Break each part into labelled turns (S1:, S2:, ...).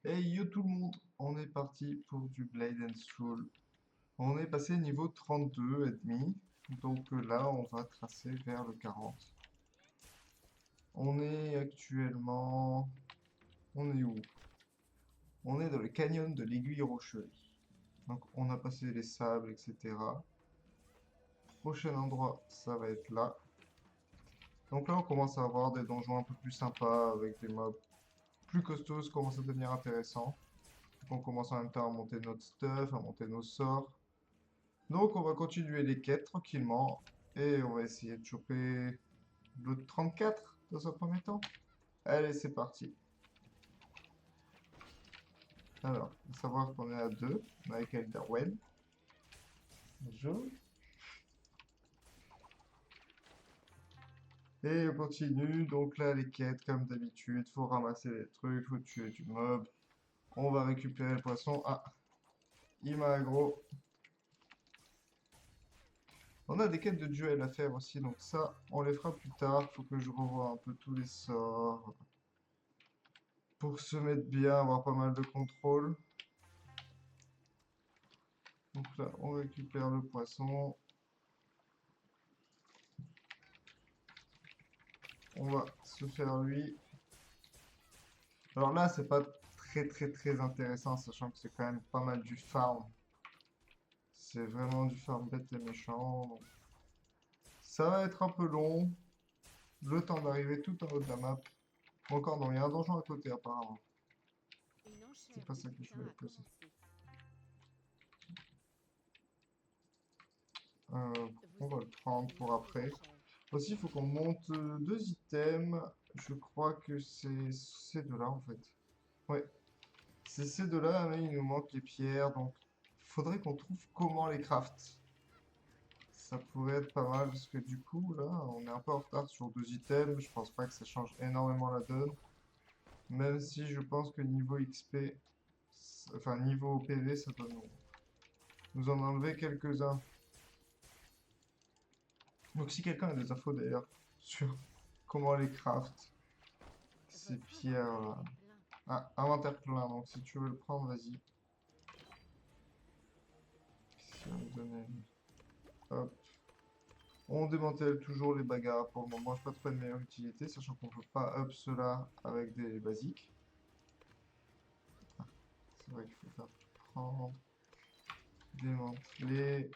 S1: Hey yo tout le monde, on est parti pour du Blade and Soul. On est passé niveau 32 et demi, donc là on va tracer vers le 40. On est actuellement... On est où? On est dans le canyon de l'Aiguille Rocheuse. Donc on a passé les sables, etc. Prochain endroit, ça va être là. Donc là on commence à avoir des donjons un peu plus sympas avec des mobs plus costauds, ça commence à devenir intéressant. Donc on commence en même temps à monter notre stuff, à monter nos sorts. Donc on va continuer les quêtes tranquillement et on va essayer de choper le 34 dans un premier temps. Allez, c'est parti. Alors, il faut savoir qu'on est à 2 avec Elderwen. Bonjour. Et on continue. Donc là, les quêtes, comme d'habitude, faut ramasser les trucs, faut tuer du mob. On va récupérer le poisson. Ah, il m'a aggro. On a des quêtes de duel à faire aussi, donc ça, on les fera plus tard. Faut que je revoie un peu tous les sorts pour se mettre bien, avoir pas mal de contrôle. Donc là, on récupère le poisson. On va se faire lui. Alors là, c'est pas très intéressant, sachant que c'est quand même pas mal du farm. C'est vraiment du farm bête et méchant. Donc ça va être un peu long. Le temps d'arriver tout en haut de la map. Encore non, il y a un donjon à côté apparemment.
S2: Une
S1: C'est
S2: enchère
S1: pas
S2: du
S1: ça que je
S2: butin
S1: voulais
S2: a
S1: poser.
S2: commencé.
S1: On
S2: Vous
S1: va le
S2: avez
S1: prendre
S2: fini
S1: pour
S2: les
S1: après.
S2: enchères.
S1: Aussi, il faut qu'on monte deux items. Je crois que c'est ces deux-là en fait. Ouais, c'est ces deux-là, mais il nous manque les pierres, donc faudrait qu'on trouve comment les craft. Ça pourrait être pas mal, parce que du coup, là, on est un peu en retard sur deux items. Je pense pas que ça change énormément la donne. Même si je pense que niveau XP, enfin niveau PV, ça doit nous en enlever quelques-uns. Donc si quelqu'un a des infos d'ailleurs sur comment les craft, ces
S2: Votre
S1: pierres...
S2: inventaire est plein.
S1: Ah, inventaire plein, donc si tu veux le prendre, vas-y. Si on me donner... Hop. On démantèle toujours les bagarres pour le moment. Je pas trop de meilleure utilité, sachant qu'on peut pas up cela avec des basiques. C'est vrai qu'il faut faire tout prendre, démanteler.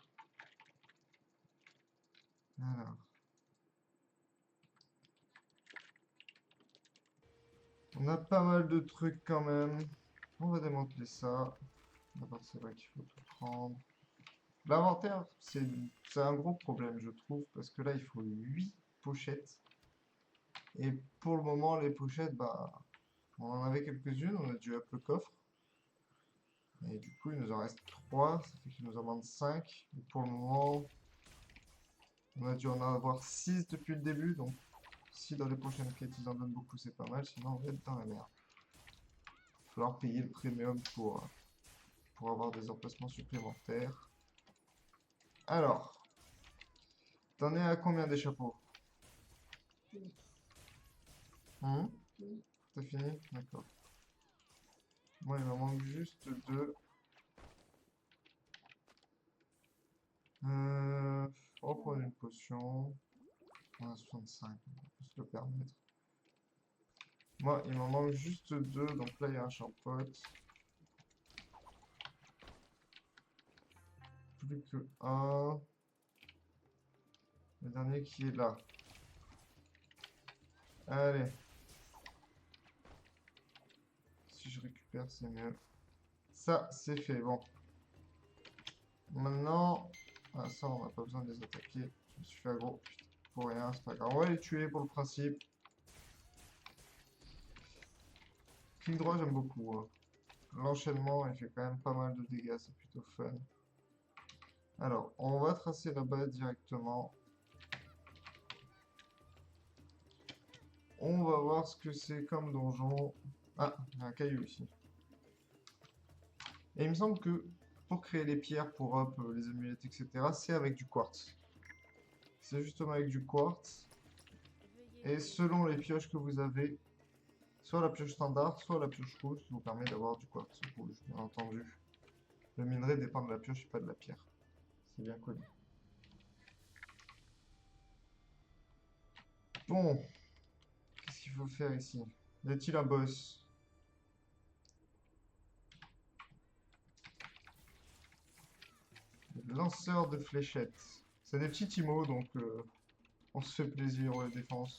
S1: Alors, on a pas mal de trucs quand même. On va démanteler ça. D'abord, c'est vrai qu'il faut tout prendre. L'inventaire, c'est un gros problème, je trouve, parce que là, il faut 8 pochettes. Et pour le moment, les pochettes, bah, on en avait quelques-unes, on a dû up le coffre. Et du coup, il nous en reste 3, ça fait qu'il nous en manque 5. Et pour le moment, on a dû en avoir 6 depuis le début, donc si dans les prochaines quêtes ils en donnent beaucoup, c'est pas mal, sinon on va être dans la merde. Il va falloir payer le premium pour avoir des emplacements supplémentaires. Alors, t'en es à combien des chapeaux? Hmm. T'as fini? D'accord. Moi, il me manque juste 2. On va prendre une potion. On a 65, on peut se le permettre. Moi, il m'en manque juste 2, donc là, il y a un champote. Plus que un. Le dernier qui est là. Allez, si je récupère, c'est mieux. Ça, c'est fait. Bon. Maintenant... Ah, ça, on n'a pas besoin de les attaquer. Je me suis fait aggro. Putain, pour rien, c'est pas grave. On va les tuer pour le principe. Clic droit, j'aime beaucoup, hein. L'enchaînement, il fait quand même pas mal de dégâts. C'est plutôt fun. Alors, on va tracer là-bas directement. On va voir ce que c'est comme donjon. Ah, il y a un caillou ici. Et il me semble que pour créer les pierres, pour up les amulettes, etc., c'est avec du quartz. C'est justement avec du quartz.
S2: Veuillez
S1: Et
S2: vérifier
S1: selon les
S2: votre
S1: pioches que vous
S2: identité.
S1: avez, soit la pioche standard, soit la pioche rouge, qui vous permet d'avoir du quartz rouge, bien entendu. Le minerai dépend de la pioche et pas de la pierre. C'est bien connu. Bon, qu'est-ce qu'il faut faire ici? Y a-t-il un boss? Lanceur de fléchettes. C'est des petits timos, donc on se fait plaisir, ouais, défense.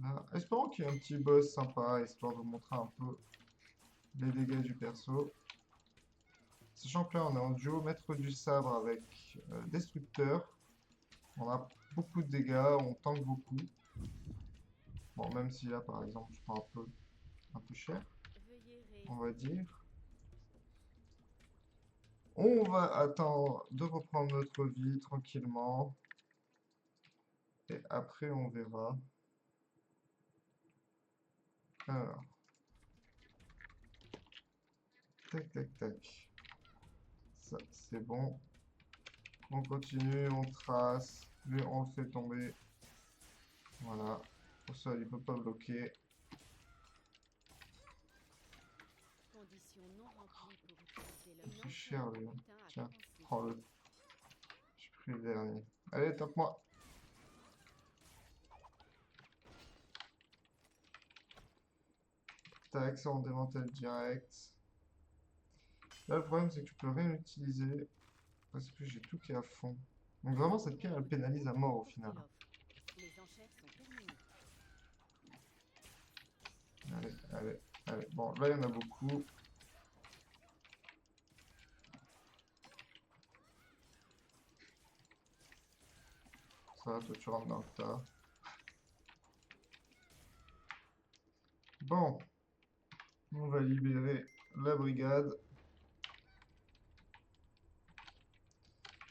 S1: Là, espérons qu'il y ait un petit boss sympa, histoire de vous montrer un peu les dégâts du perso. Sachant que là, on est en duo maître du sabre avec destructeur. On a beaucoup de dégâts, on tank beaucoup. Bon, même si là, par exemple, je prends un peu cher, on va dire. On va attendre de reprendre notre vie tranquillement. Et après, on verra. Alors. Tac, tac, tac. Ça, c'est bon. On continue, on trace. Lui, on le fait tomber. Voilà. Pour ça, il ne peut pas bloquer.
S2: Condition non remplie pour utiliser le
S1: Il fait
S2: nom
S1: cher, lui.
S2: important à
S1: Tiens,
S2: dépenser.
S1: prends-le. J'ai pris le dernier. Allez, tape-moi. Tac, ça, on démantèle direct. Là, le problème, c'est que tu peux rien utiliser. Parce que j'ai tout qui est à fond. Donc vraiment, cette pierre, elle pénalise à mort au final.
S2: Les enchères sont terminées.
S1: Allez, allez, allez. Bon, là, il y en a beaucoup. Ça, toi, tu rentres dans le tas. Bon. On va libérer la brigade.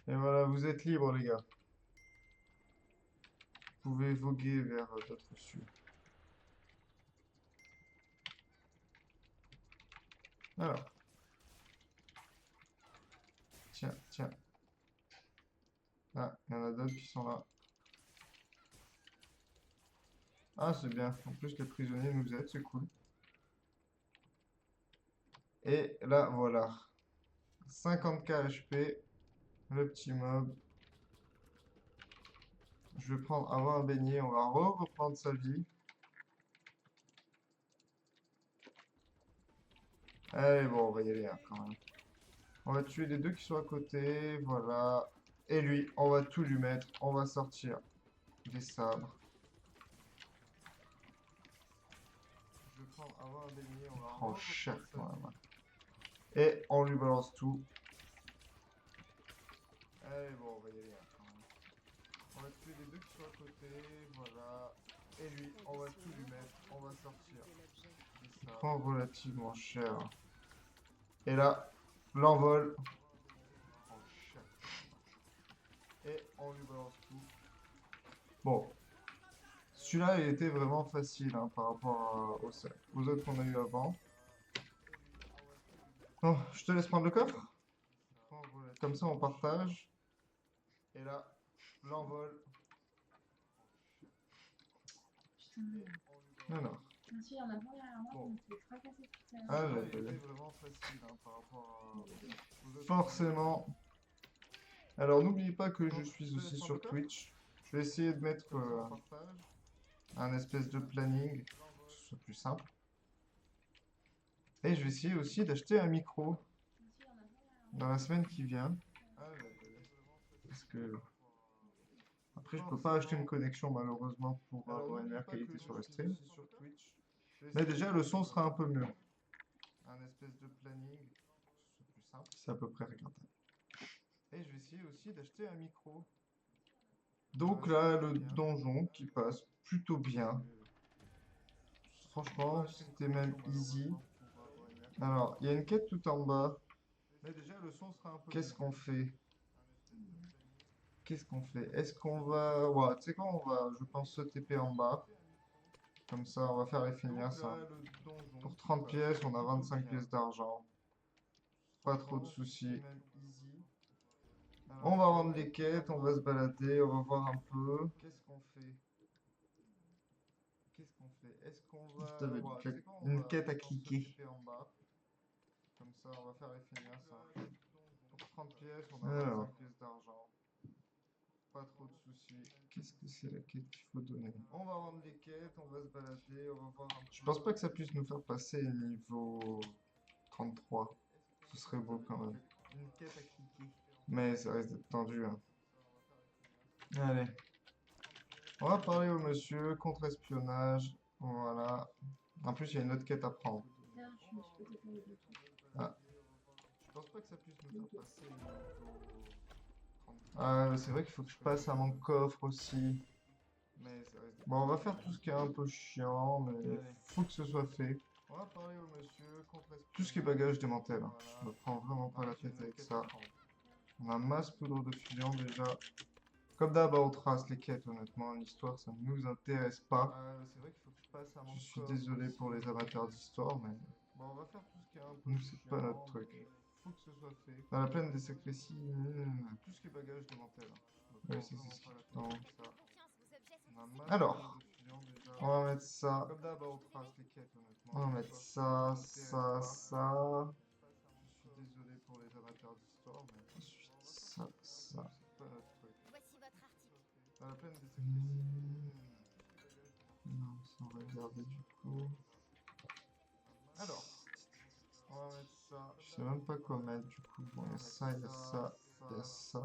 S1: Et voilà, vous êtes libres, les gars. Vous pouvez voguer vers d'autres cieux. Alors. Tiens, tiens. Ah, il y en a d'autres qui sont là. Ah, c'est bien. En plus, les prisonniers nous aident, c'est cool. Et là, voilà. 50k HP. Le petit mob. Je vais prendre avant un beignet. On va reprendre sa vie. Allez, bon, on va y aller hein, quand même. On va tuer les deux qui sont à côté. Voilà. Et lui, on va tout lui mettre. On va sortir des sabres. Je vais prendre avant un beignet. On va prendre cher quand même. Et on lui balance tout. Allez, bon, on va y aller hein, quand même. On va tuer les deux qui sont à côté. Voilà. Et lui, on va tout lui mettre. On va sortir. Il prend relativement cher. Et là, l'envol. Et on lui balance tout. Bon. Celui-là, il était vraiment facile hein, par rapport aux autres qu'on a eu avant. Bon, je te laisse prendre le coffre. Comme ça, on partage. Et là, l'envol. Alors.
S3: Monsieur, il y en a plein derrière moi,
S1: Bon.
S3: on me fait fracasser tout à
S1: Ah,
S3: l'heure.
S1: c'était vraiment facile hein, par rapport aux autres. Forcément. Alors, n'oubliez pas que je suis aussi sur Twitch. Je vais essayer de mettre un espèce de planning, que ce soit plus simple. Et je vais essayer aussi d'acheter un micro dans la semaine qui vient. Parce que après je peux pas acheter une connexion malheureusement pour avoir une meilleure qualité sur le stream. Mais déjà le son sera un peu mieux. Un espèce de planning, c'est plus simple. C'est à peu près regardable. Et je vais essayer aussi d'acheter un micro. Donc là le donjon qui passe plutôt bien. Franchement c'était même easy. Alors il y a une quête tout en bas. Mais déjà le son sera un peu. Qu'est-ce qu'on fait? Qu'est-ce qu'on fait? Est-ce qu'on va... Ouais, tu sais quoi, on va, je pense, se TP en bas. Comme ça, on va faire et finir ça. Pour 30 pièces, on a 25 pièces d'argent. Pas trop de soucis. On va rendre les quêtes, on va se balader, on va voir un peu. Qu'est-ce qu'on fait? qu'est-ce qu'on fait? Est-ce qu'on va...
S4: Ça va être
S1: Ouais,
S4: une
S1: c'est quoi,
S4: une
S1: on va
S4: quête à
S1: autant
S4: cliquer.
S1: s'occuper en bas. Comme ça, on va faire les finir ça. Pour 30 pièces, on a
S4: Alors.
S1: 25 pièces d'argent. Pas trop de soucis.
S4: Qu'est-ce que c'est la quête qu'il faut donner?
S1: On va rendre les quêtes, on va se balader, on va voir un
S4: Je
S1: peu.
S4: pense pas que ça puisse nous faire passer niveau 33. Ce serait beau quand même.
S1: Une quête à cliquer.
S4: Mais ça risque d'être tendu, hein. Allez. On va parler au monsieur, contre-espionnage. Voilà. En plus, il y a une autre quête à prendre.
S3: D'ailleurs, je me suis fait faire le truc.
S1: Je pense pas que ça puisse nous faire passer niveau 33.
S4: Ah, c'est vrai qu'il faut que je passe à mon coffre aussi.
S1: Mais ça risque d'être...
S4: Bon, on va faire tout ce qui est un peu chiant, mais il faut que ce soit fait.
S1: On va parler au monsieur, contre-espionnage.
S4: Tout ce qui est bagage démantèle, hein.
S1: Voilà.
S4: Je me prends vraiment pas la
S1: En plus, il y a
S4: tête
S1: une
S4: avec
S1: quête
S4: ça.
S1: à prendre.
S4: On a masse poudre de fusion déjà. Comme d'hab, on trace les quêtes, honnêtement. L'histoire, ça ne nous intéresse pas.
S1: C'est vrai qu'il faut que je passe à mon
S4: Je suis
S1: coffre
S4: désolé
S1: aussi.
S4: pour les amateurs d'histoire, mais
S1: Bon, on va faire tout ce qui est un peu
S4: nous, c'est pas
S1: chiant,
S4: notre truc.
S1: mais faut que ce soit fait.
S4: Dans la plaine des sacréties,
S1: Tout ce qui est bagage démantèle.
S4: ouais, c'est ce qui
S1: On
S4: tente.
S1: a masse
S4: Alors.
S1: poudre de fusion déjà.
S4: On va mettre ça.
S1: Comme d'hab, on trace les quêtes, honnêtement.
S4: On va mettre ça, ça, ça.
S1: Je suis désolé pour les amateurs d'histoire, mais
S4: Ensuite, ça, ça.
S1: c'est pas notre truc.
S2: Voici votre article.
S1: Dans la plaine des sacréties.
S4: Non, ça, on va garder du coup.
S1: Alors, on va mettre ça.
S4: Je sais même pas quoi mettre du coup. Bon, il y a ça, il y a ça, il y a ça.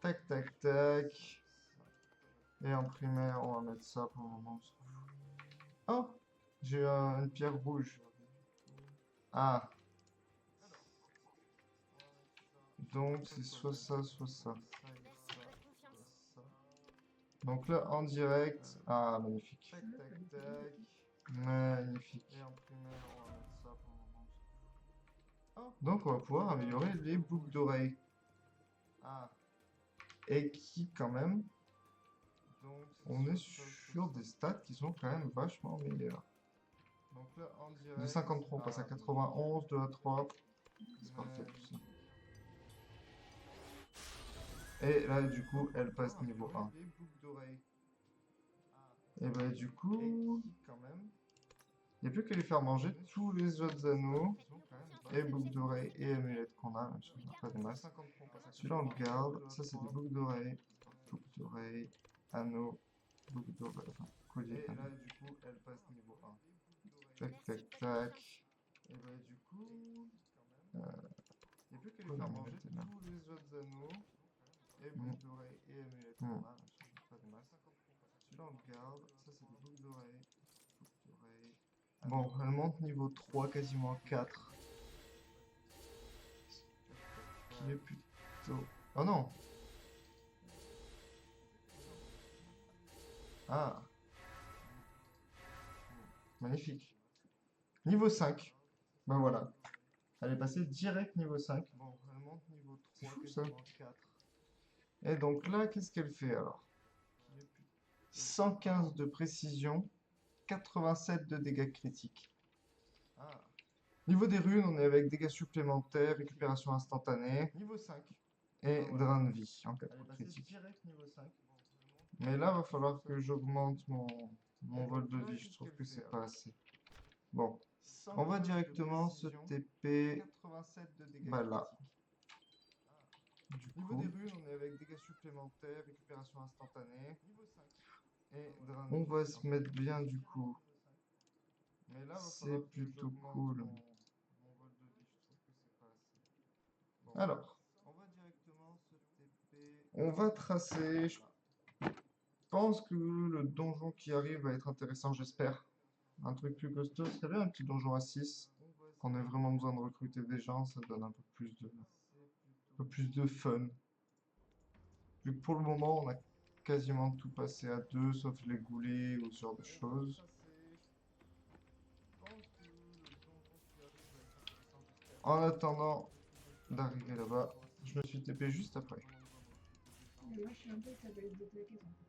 S4: Tac, tac, tac. Et en primaire, on va mettre ça pour le moment. On s'en fout. Oh! J'ai une pierre rouge. Ah! Donc, c'est soit ça, soit ça.
S2: Merci de votre confiance.
S4: Donc là, en direct. Ah, magnifique.
S1: Tac, tac, tac.
S4: Magnifique.
S1: Et en primaire, on va mettre ça pour le moment.
S4: Donc, on va pouvoir améliorer les boucles d'oreilles.
S1: Ah,
S4: Et qui, quand même,
S1: donc
S4: on est
S1: soit ça, soit
S4: sur
S1: ça.
S4: des stats qui sont quand même vachement meilleurs.
S1: Donc là, en direct.
S4: De 53, on passe à 91, 2 à 3. C'est parfait tout ça. Et là, du coup, elle passe niveau 1.
S1: Les boucles d'oreilles.
S4: Et bah, du coup,
S1: Et qui, quand même,
S4: il n'y a plus qu'à lui faire manger tous les autres anneaux.
S1: ils sont quand même
S4: Et boucles d'oreilles et amulettes qu'on a, même si on n'a pas des masses.
S1: 53, on passe à
S4: Celui-là, on le
S1: 83,
S4: garde. Ça, c'est des boucles d'oreilles. Boucles d'oreilles, anneaux, boucles d'oreilles, enfin, collier.
S1: Et là, du coup, elle passe niveau 1.
S4: Tac, tac, tac.
S1: Et bah, du coup,
S4: Euh,
S1: il n'y a plus qu'à lui
S4: quoi,
S1: faire
S4: on
S1: manger
S4: mettait là
S1: tous les autres anneaux. Et boucles d'oreilles et amulettes
S4: Mm.
S1: qu'on a, même si on n'a pas des masses. Celui-là, on le garde. Ça, c'est des boucles d'oreilles. Boucles d'oreilles.
S4: Bon, elle monte niveau 3, quasiment 4. Qui est plutôt... Oh non! Ah! Magnifique. Niveau 5. Ben voilà. Elle est passée direct niveau 5.
S1: Bon, elle monte niveau 3,
S4: C'est fou, ça.
S1: quasiment 4.
S4: Et donc là, qu'est-ce qu'elle fait alors? 115 de précision, 87 de dégâts critiques.
S1: Ah,
S4: Niveau des runes, on est avec dégâts supplémentaires, récupération instantanée
S1: niveau 5.
S4: et drain de vie en cas
S1: Elle est
S4: de
S1: passée
S4: critique.
S1: direct niveau 5.
S4: Mais là, va falloir que j'augmente mon vol de vie. Je trouve que c'est pas assez. Bon, on va directement se TP
S1: 87 de dégâts
S4: bah là.
S1: critiques.
S4: Du
S1: Niveau
S4: coup,
S1: des runes, on est avec dégâts supplémentaires, récupération instantanée. Niveau 5. Et drain de
S4: on
S1: vie
S4: va
S1: en
S4: se
S1: cas
S4: mettre
S1: de
S4: bien
S1: critique.
S4: du coup.
S1: Mais là, va
S4: C'est
S1: falloir que
S4: plutôt
S1: j'augmente
S4: cool.
S1: mon vol de vie. Je trouve que c'est pas assez. Bon,
S4: Alors,
S1: on va directement se TP.
S4: on va tracer. Je pense que le donjon qui arrive va être intéressant, j'espère. Un truc plus costaud serait bien, un petit donjon à 6. Qu'on ait vraiment besoin de recruter des gens, ça donne un peu plus de fun. Vu que pour le moment, on a quasiment tout passé à 2, sauf les goulets ou ce genre de choses. En attendant d'arriver là-bas, je me suis TP juste après.
S3: Mais moi, je suis un peu que ça valide la quête en fait.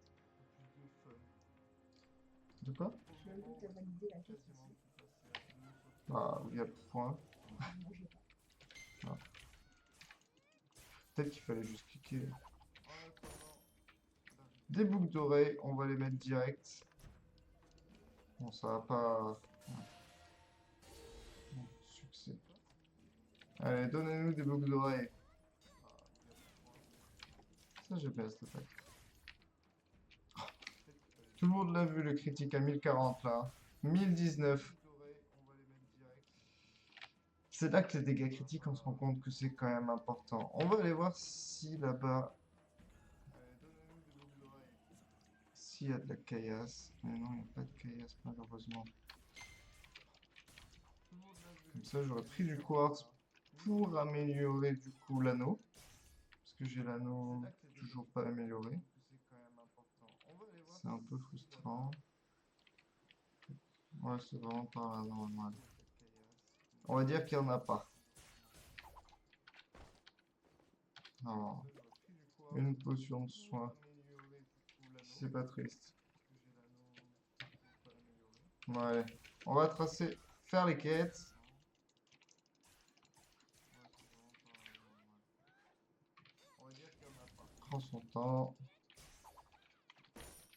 S4: De quoi?
S3: Je suis un peu que t'as validé la quête aussi.
S4: Ah, il y a le point.
S3: Moi, j'ai pas.
S4: Peut-être qu'il fallait juste cliquer.
S1: Des boucles d'oreilles, on va les mettre direct. Bon, ça va pas... Ouais. Bon, succès. Allez, donnez-nous des boucles d'oreilles. Ça, j'ai bien cette attaque. Tout le monde l'a vu, le critique à 1040 là. 1019. C'est là que les dégâts critiques, on se rend compte que c'est quand même important. On va aller voir si là-bas... S'il y a de la caillasse. Mais non, il n'y a pas de caillasse malheureusement. Comme ça, j'aurais pris du quartz pour améliorer du coup l'anneau. Parce que j'ai l'anneau toujours pas amélioré. C'est un peu frustrant. Ouais, c'est vraiment pas normal. On va dire qu'il n'y en a pas. Non. Une potion de soin. C'est pas triste. Ouais. On va tracer, faire les quêtes. Prends son temps.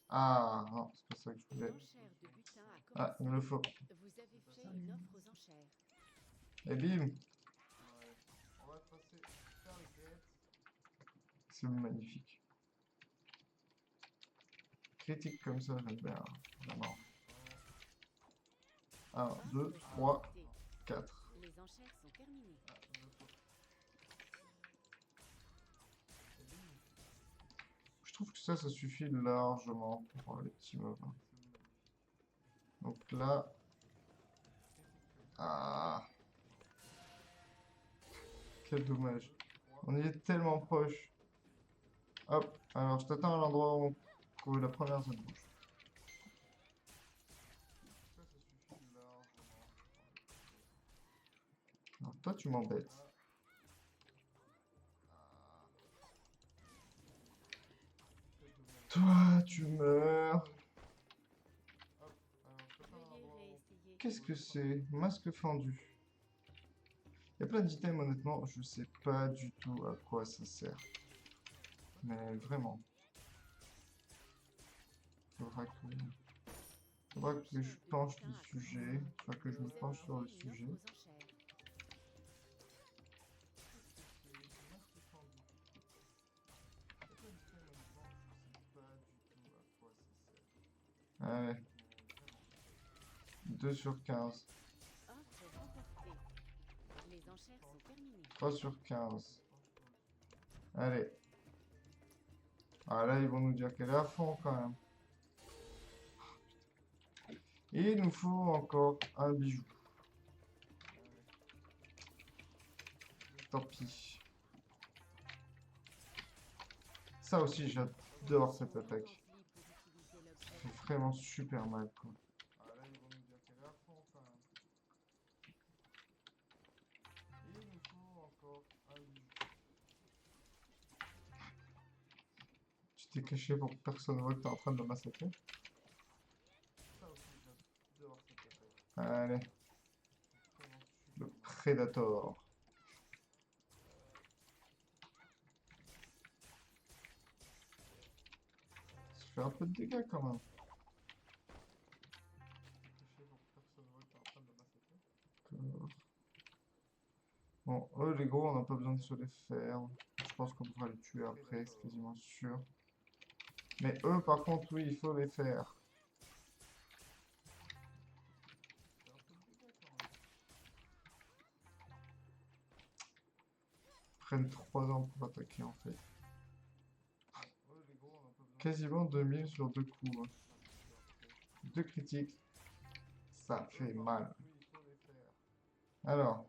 S1: Ah, non, c'est pas ça que je voulais.
S2: L'enchère de butin a
S1: Ah, il me le faut.
S2: commencé. Vous avez fait une offre aux enchères.
S1: Et bim. On va tracer, faire les quêtes. C'est magnifique. Critique comme ça, j'aime bien. Vraiment. 1, 2, 3, 4.
S2: Les enchères sont terminées.
S1: Je trouve que ça suffit largement pour les petits mobs. Donc là... Ah, quel dommage. On y est tellement proche. Hop, alors je t'attends à l'endroit où on trouve la première zone rouge. Alors toi tu m'embêtes. Toi tu meurs.
S2: Veuillez réessayer.
S1: Qu'est-ce que c'est? Masque fendu. Il y a plein d'items, honnêtement, je sais pas du tout à quoi ça sert. Mais vraiment. Faudra que je penche le sujet. Enfin, que je me penche sur le sujet. Allez. 2 sur 15.
S2: Offre remportée. Les enchères sont terminées.
S1: 3 sur 15. Allez. Ah là, ils vont nous dire qu'elle est à fond quand même. Et il nous faut encore un bijou. Tant pis. Ça aussi, j'adore cette attaque. Ça fait vraiment super mal, quoi. Ah là, ils vont nous dire qu'elle est à fond quand même. Et il nous faut encore un bijou. Tu t'es caché pour que personne voit que t'es en train de le massacrer. Allez. Le Predator. Ça fait un peu de dégâts quand même. D'accord. Bon, eux les gros, on n'a pas besoin de se les faire. Je pense qu'on pourra les tuer après, c'est quasiment sûr. Mais eux, par contre, oui, il faut les faire. Ils prennent 3 ans pour attaquer en fait. Quasiment 2000 sur 2 coups. Hein. 2 critiques. Ça fait mal. Alors,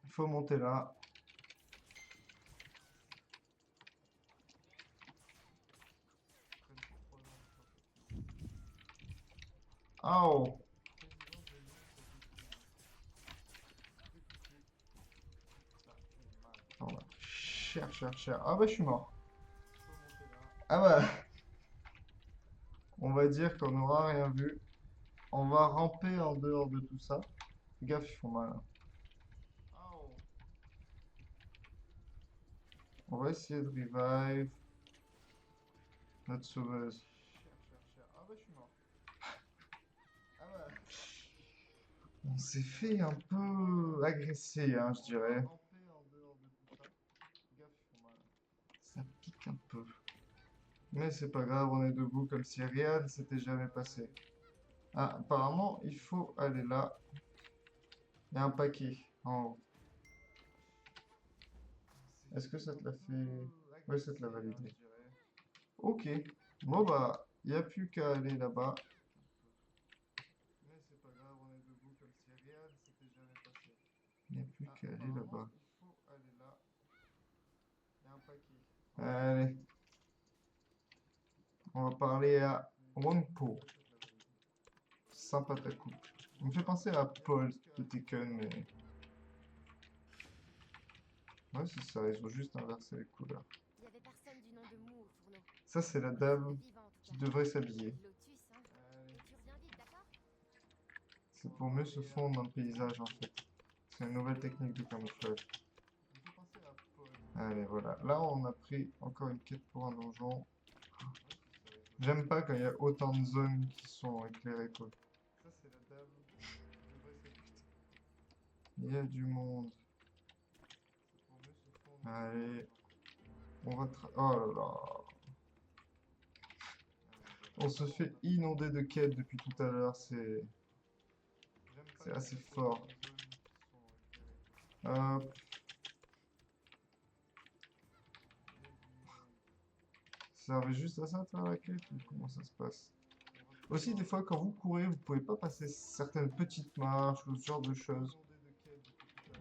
S1: il faut monter là. Oh! Cher, cher, cher. Ah bah je suis mort. Ah bah. On va dire qu'on n'aura rien vu. On va ramper en dehors de tout ça. Fais gaffe, ils font mal. Hein. On va essayer de revive. Notre sauveuse. Ah bah je suis mort. Ah bah. On s'est fait un peu agresser, hein, je dirais. Ça pique un peu. Mais c'est pas grave, on est debout comme si rien ne s'était jamais passé. Ah, apparemment, il faut aller là. Il y a un paquet en haut. Est-ce que ça te l'a fait? Oui, ça te l'a validé. Ok. Bon bah, il n'y a plus qu'à aller là-bas. Mais c'est pas grave, on est debout comme si rien ne s'était jamais passé. Il n'y a plus qu'à aller là-bas. Il faut aller là. Il y a un paquet. Allez. On va parler à Wonpo. Sympa ta coupe. Il me fait penser à Paul de Tekken, mais... Ouais, c'est ça, ils ont juste inversé les couleurs.
S2: Il y avait personne du nom de Mou au fourneau.
S1: Ça, c'est la
S2: De
S1: dame
S2: vivant, en tout
S1: qui
S2: cas.
S1: devrait s'habiller.
S2: Lotus, hein. Et tu reviens vite, d'accord?
S1: C'est pour mieux se fondre dans le paysage, en fait. C'est une nouvelle technique de camouflage. Allez, voilà. Là, on a pris encore une quête pour un donjon. J'aime pas quand il y a autant de zones qui sont éclairées, quoi. Ça, c'est la dame qui devrait s'habiller. Il y a du monde. Allez. On va... Oh là là. On se fait inonder de quêtes depuis tout à l'heure, c'est assez fort. Hop. Ça servait juste à ça de faire la quête ou comment ça se passe? Aussi, des fois, quand vous courez, vous pouvez pas passer certaines petites marches ou ce genre de choses.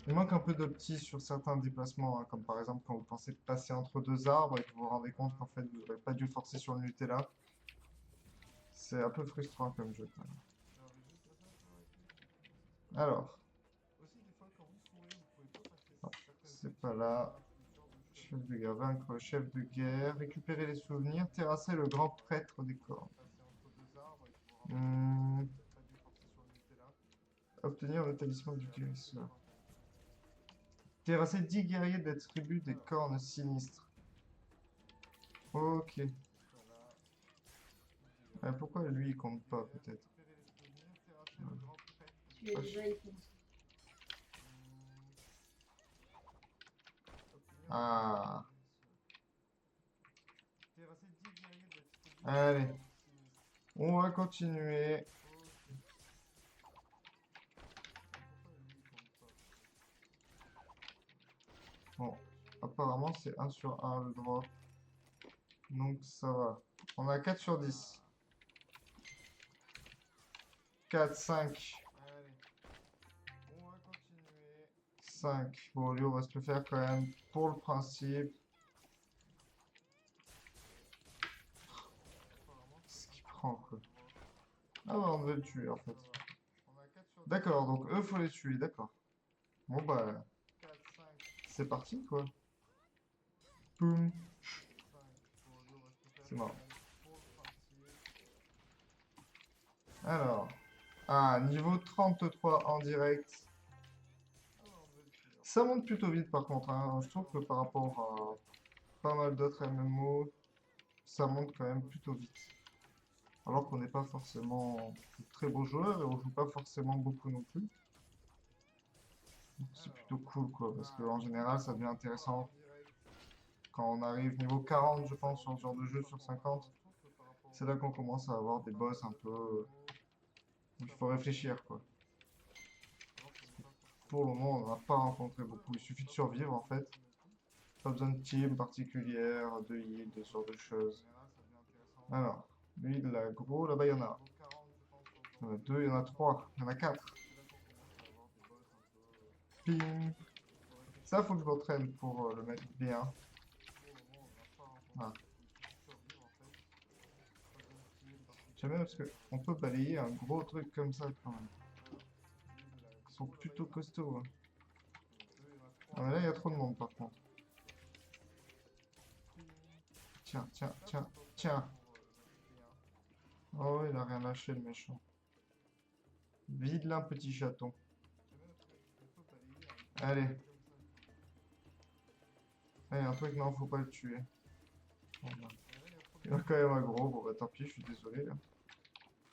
S1: Il manque un peu d'opti sur certains déplacements, hein, comme par exemple quand vous pensez passer entre deux arbres et que vous vous rendez compte qu'en fait vous n'aurez pas dû forcer sur le Nutella. C'est un peu frustrant comme jeu quand même. Alors. Non, c'est pas là. Chef de guerre, vaincre chef de guerre, récupérer les souvenirs, terrasser le grand prêtre des cornes. Obtenir le talisman du guérisseur. Terrasser 10 guerriers de la tribu des cornes sinistres. Ok. Pourquoi lui il compte pas peut-être?
S3: Tu es déjà, il pense.
S1: Ah. Allez. On va continuer. Bon. Apparemment c'est 1 sur 1 le drop. Donc ça va. On a 4 sur 10. 4, 5. 5. Bon, lui, on va se le faire quand même pour le principe. Ce qu'il prend, quoi. Ah bah, on devait le tuer, en fait. D'accord, donc eux, faut les tuer, d'accord. Bon, bah... C'est parti, quoi. Boum. C'est mort. Alors... Ah, niveau 33 en direct. Ça monte plutôt vite, par contre, hein. Je trouve que par rapport à pas mal d'autres MMO, ça monte quand même plutôt vite. Alors qu'on n'est pas forcément de très beaux joueurs et on joue pas forcément beaucoup non plus. C'est plutôt cool quoi, parce qu'en général ça devient intéressant quand on arrive niveau 40 je pense sur ce genre de jeu sur 50. C'est là qu'on commence à avoir des boss un peu... Il faut réfléchir quoi. Pour le moment on n'en a pas rencontré beaucoup, il suffit de survivre en fait. Pas besoin de team particulière, de heal, de ce genre de choses. Alors, lui il a gros, là-bas il y en a. Il y en a 2, il y en a 3, il y en a 4. Ping. Ça, faut que je m'entraîne pour le mettre bien. Voilà. J'aime bien parce qu'on peut balayer un gros truc comme ça quand même. Ils sont plutôt costauds. Hein. Ah, mais là, il y a trop de monde par contre. Tiens, tiens, tiens, tiens. Oh, il a rien lâché le méchant. Vide là, petit chaton. Allez. Allez, un truc, non, faut pas le tuer. Bon, bah. Il a quand même un gros. Bon, bah tant pis, je suis désolé. Là.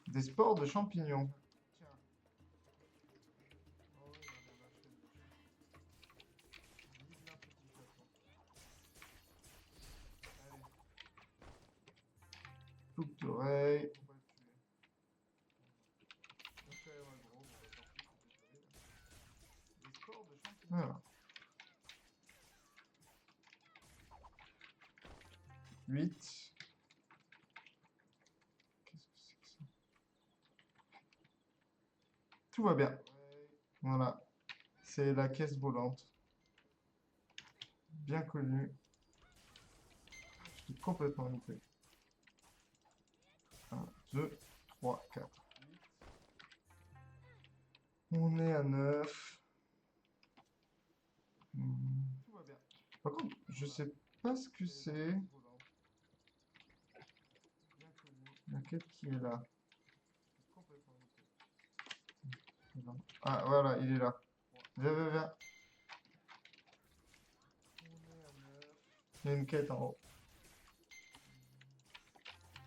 S1: Des sports de champignons. Tiens. Oh, ouais, il en a lâché le machin. Vive petit chaton. Allez. Boucle d'oreille. Faut pas le tuer. Il a quand même un gros. Bon, bah tant pis, je suis désolé. Là. Des sports de champignons. Voilà. 8. Qu'est-ce que c'est que ça? Tout va bien. Voilà. C'est la caisse volante. Bien connue. Je l'ai complètement loupé. 1, 2, 3, 4. On est à 9. Tout va bien. Par contre, je sais pas ce que c'est. La quête qui est là. Ah, voilà, il est là. Viens, viens, viens. Il y a une quête en haut.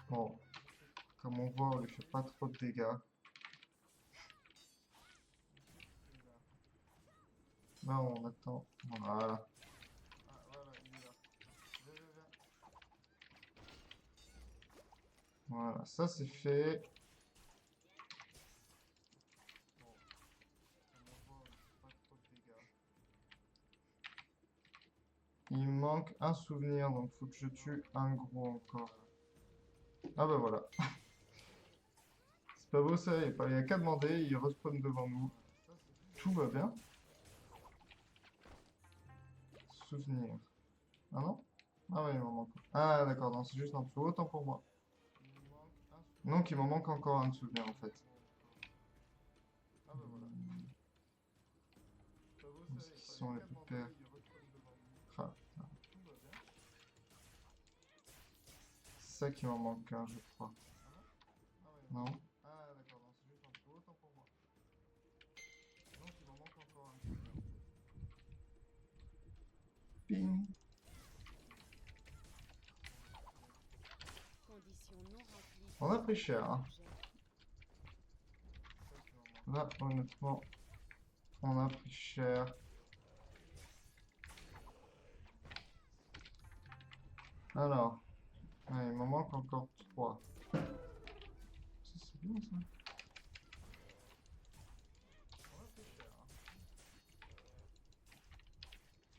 S1: Bon, comme on voit, on lui fait pas trop de dégâts. Là, on attend. Voilà. Ah, voilà, il est là. Viens, viens, viens. Voilà, ça c'est fait. Bon, comme on voit, on lui fait pas trop de dégâts. Il me manque un souvenir, donc faut que je tue un gros encore. Ah bah voilà. C'est pas beau ça, il n'y a qu'à demander, il respawn devant nous. Tout va bien. Souvenir. Ah non? Ah ouais, il m'en manque. Ah d'accord, non, c'est juste en dessous. Autant pour moi. Donc il m'en manque encore un de souvenir en fait. Ah bah voilà. Qui sont les pépères? Ah, putain. C'est ça qui m'en manque un, je crois. Non? Ah d'accord, non, c'est juste en dessous. Autant pour moi. Donc il m'en manque encore un de souvenir. Ping!
S2: Condition non remplie.
S1: On a pris cher, hein.
S2: Objet.
S1: Là, honnêtement, on a pris cher. Alors, ouais, il m'en manque encore 3. Ça, c'est bien ça. On a pris cher, hein.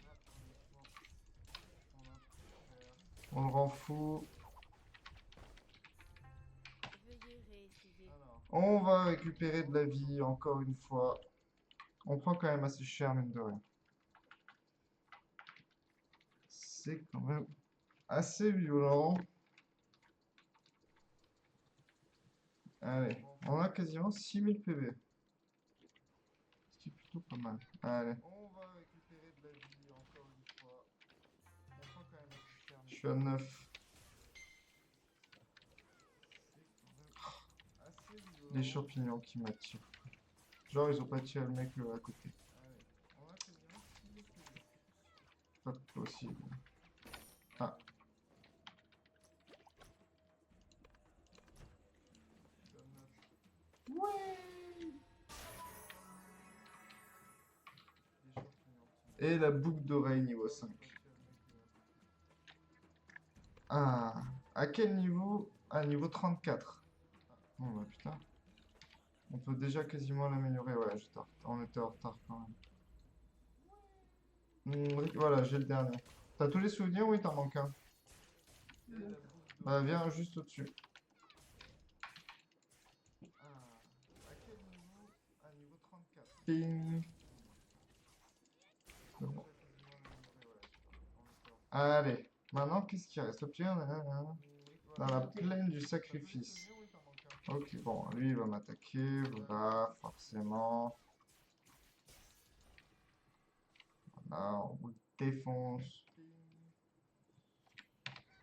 S1: Là, honnêtement, on a pris cher. On le rend fou.
S2: Veuillez réessayer.
S1: Alors, on va récupérer de la vie encore une fois. On prend quand même assez cher, mine de rien. C'est quand même assez violent. Allez, on a quasiment 6000 PV. Ce qui est plutôt pas mal. Allez. On va récupérer de la vie encore une fois. On prend quand même assez cher. Je suis à 9. Les champignons qui m'attirent. Genre, ils ont pas tiré le mec à côté. Pas possible. Ah. Et la boucle d'oreille niveau 5. Ah. À quel niveau? À niveau 34. Bon bah putain. On peut déjà quasiment l'améliorer. Ouais, on était en retard quand même. Voilà, j'ai le dernier. T'as tous les souvenirs ou il t'en manque un? Bah viens juste au-dessus. À quel niveau? À niveau 34. Ping. C'est bon. Allez, maintenant qu'est-ce qu'il reste? Obtenir dans la plaine du sacrifice. Ok, bon, lui il va m'attaquer, voilà, forcément. Voilà, on vous défonce.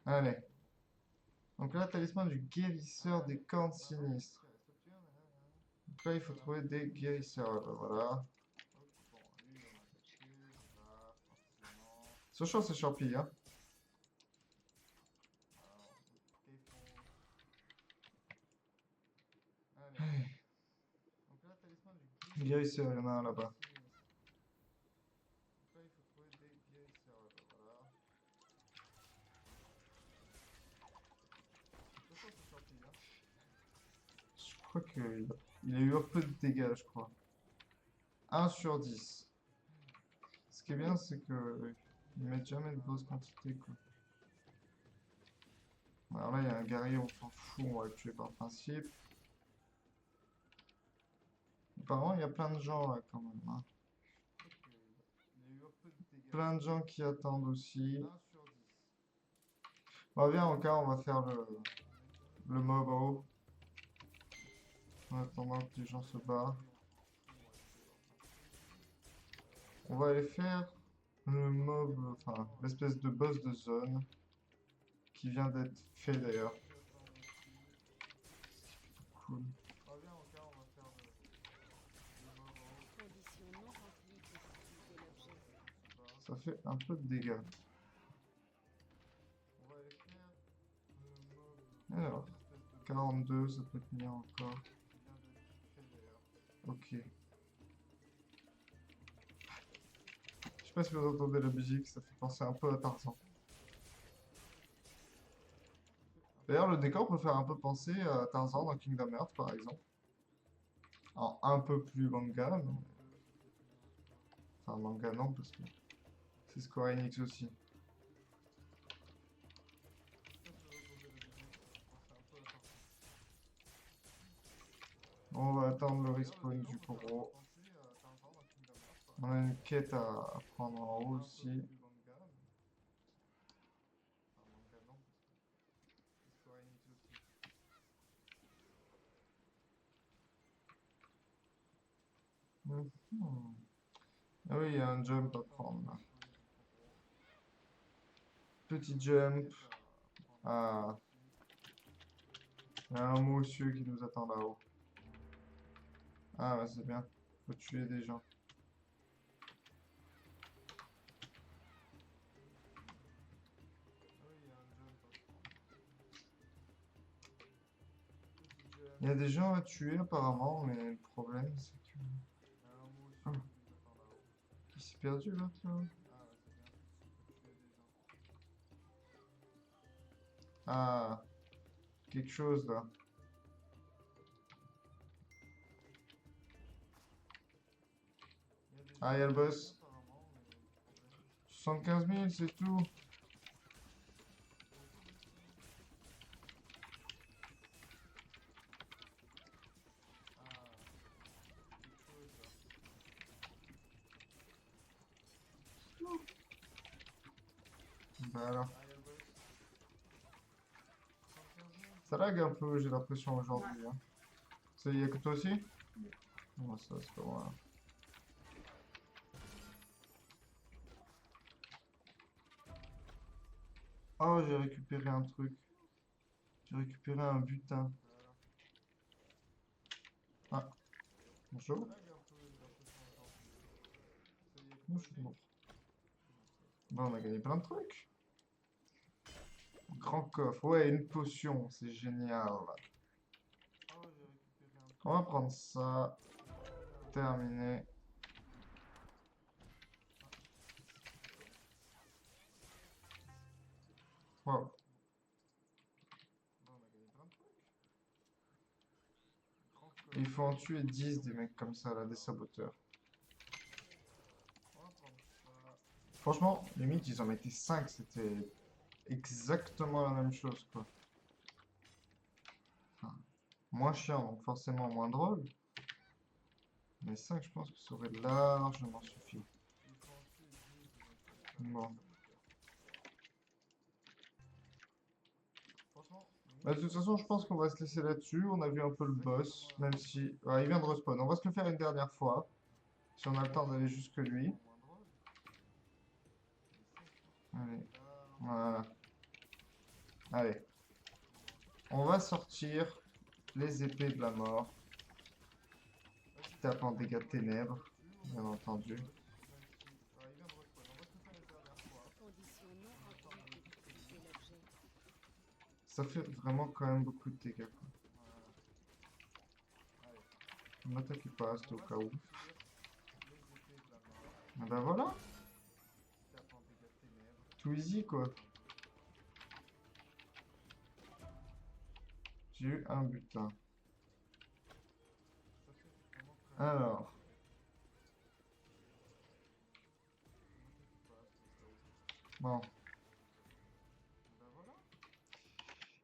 S1: Allez. Donc là, talisman du guérisseur des cornes sinistres. Donc là, il faut trouver des guérisseurs. Voilà. Sochaux, c'est champi, hein. Guérisseur, il y en a un là-bas. Je crois qu'il a eu un peu de dégâts, je crois. 1 sur 10. Ce qui est bien, c'est que ils mettent jamais de grosses quantités, quoi. Alors là, il y a un guerrier, on s'en fout, on va le tuer par principe. Apparemment, il y a plein de gens là, quand même, hein. Plein de gens qui attendent aussi. Bon, viens, encore, on va faire le mob en haut. En attendant que les gens se barrent. On va aller faire le mob, enfin, l'espèce de boss de zone. Qui vient d'être fait d'ailleurs. Cool.
S2: Condition non remplie pour utiliser l'objet.
S1: Ça fait un peu de dégâts. Alors, 42, ça peut tenir encore. Ok. Je sais pas si vous entendez la musique, ça fait penser un peu à Tarzan. D'ailleurs, le décor peut faire un peu penser à Tarzan dans Kingdom Hearts, par exemple. En un peu plus manga, mais... Enfin, manga non, parce que c'est Square Enix aussi. On va attendre le respawn du gros. On a une quête à prendre en haut aussi. Mhm. Ah oui, il y a un jump à prendre là. Petit jump. Ah. Il y a un monsieur qui nous attend là-haut. Ah bah c'est bien. Faut tuer des gens. Il y a des gens à tuer apparemment, mais le problème c'est que... Ah. Il s'est perdu l'autre là? Ah, quelque chose là. Ah, il y a le boss. 75 000, c'est tout. Bah alors. Ça lag un peu, j'ai l'impression aujourd'hui. Hein. Ça y est que toi aussi? Non, ça c'est pas moi. Oh, j'ai récupéré un truc. J'ai récupéré un butin. Ah, bonjour. Bonjour. Bon, on a gagné plein de trucs. Grand coffre. Ouais, une potion, c'est génial. On va prendre ça. Terminé. Wow. Il faut en tuer 10 des mecs comme ça, là, des saboteurs. Franchement, limite, ils en mettaient 5, c'était exactement la même chose, quoi. Enfin, moins chiant, donc forcément moins drôle. Mais 5, je pense que ça aurait largement suffi. Bon. Bah, de toute façon, je pense qu'on va se laisser là-dessus. On a vu un peu le boss, même si... Ouais, il vient de respawn. On va se le faire une dernière fois. Si on a le temps d'aller jusque lui. Allez. Voilà. Allez. On va sortir les épées de la mort. Qui tapent en dégâts de ténèbres, bien entendu.
S2: Condition non remplie pour utiliser l'objet.
S1: Ça fait vraiment quand même beaucoup de dégâts, quoi. N'attaquez pas, c'était au cas où. Ah bah voilà. Tout easy quoi. J'ai eu un butin. Alors. Bon.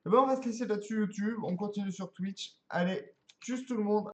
S1: Et ben on va se laisser là-dessus YouTube. On continue sur Twitch. Allez, tchuss tout le monde.